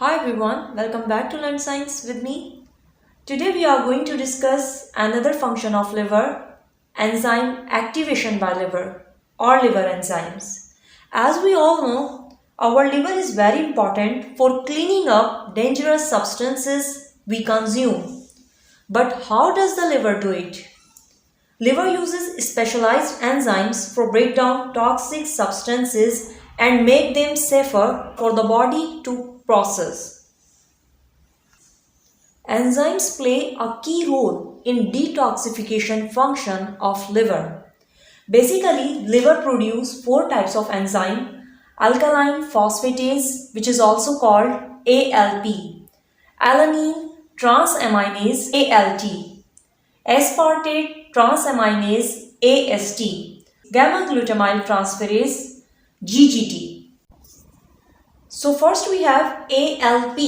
Hi everyone, welcome back to Learn Science with me. Today we are going to discuss another function of liver, enzyme activation by liver or liver enzymes. As we all know, our liver is very important for cleaning up dangerous substances we consume. But how does the liver do it? Liver uses specialized enzymes for break down toxic substances and make them safer for the body to process. Enzymes play a key role in detoxification function of liver. Basically, liver produces four types of enzyme: alkaline phosphatase, which is also called ALP, alanine transaminase ALT, aspartate transaminase AST, gamma glutamine transferase GGT. So first we have ALP,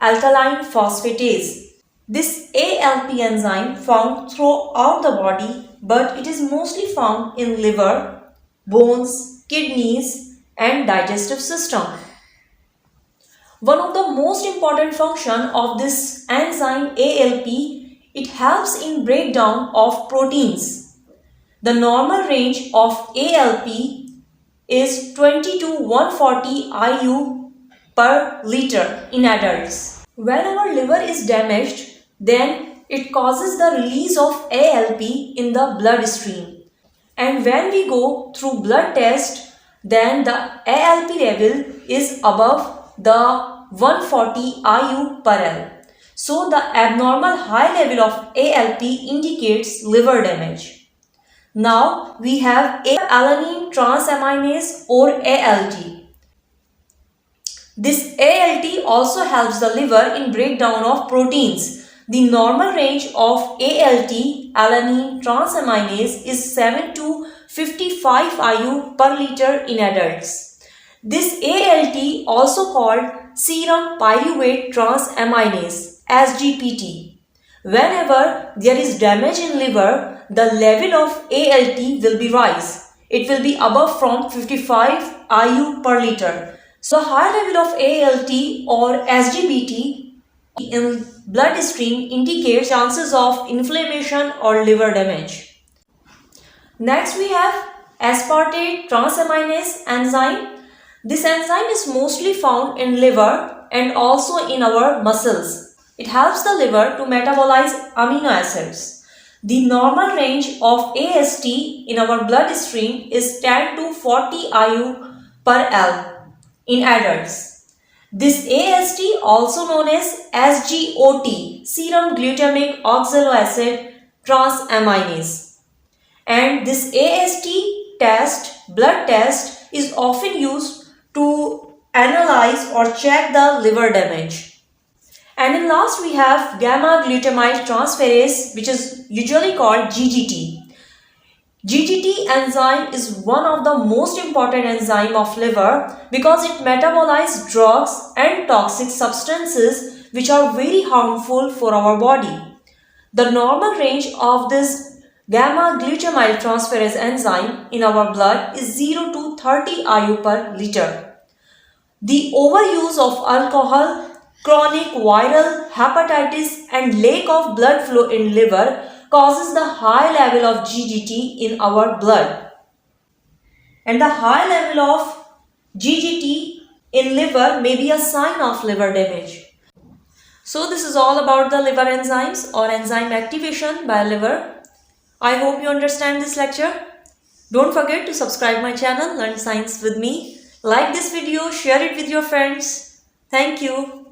alkaline phosphatase. This ALP enzyme found throughout the body, but it is mostly found in liver, bones, kidneys and digestive system. One of the most important function of this enzyme ALP, it helps in breakdown of proteins. The normal range of ALP is 20 to 140 IU per liter in adults. When our liver is damaged, then it causes the release of ALP in the bloodstream. And when we go through blood test, then the ALP level is above the 140 IU per L. So the abnormal high level of ALP indicates liver damage. Now we have Alanine Transaminase or ALT. This ALT also helps the liver in breakdown of proteins. The normal range of ALT, alanine transaminase, is 7 to 55 IU per liter in adults. This ALT, also called serum pyruvate transaminase, SGPT. Whenever there is damage in liver, the level of ALT will be rise. It will be above from 55 IU per liter. So high level of ALT or SGPT in bloodstream indicates chances of inflammation or liver damage. Next we have aspartate transaminase enzyme. This enzyme is mostly found in liver and also in our muscles. It helps the liver to metabolize amino acids. The normal range of AST in our bloodstream is 10 to 40 IU per L in adults. This AST, also known as SGOT, serum glutamic oxaloacid transaminase. And this AST test, blood test, is often used to analyze or check the liver damage. And in last we have gamma glutamine transferase, which is usually called GGT. GGT enzyme is one of the most important enzyme of liver because it metabolizes drugs and toxic substances which are very harmful for our body. The normal range of this gamma glutamine transferase enzyme in our blood is 0 to 30 IU per liter. The overuse of alcohol, chronic viral hepatitis and lack of blood flow in liver causes the high level of GGT in our blood. And the high level of GGT in liver may be a sign of liver damage. So this is all about the liver enzymes or enzyme activation by liver. I hope you understand this lecture. Don't forget to subscribe my channel, Learn Science with me. Like this video, share it with your friends. Thank you.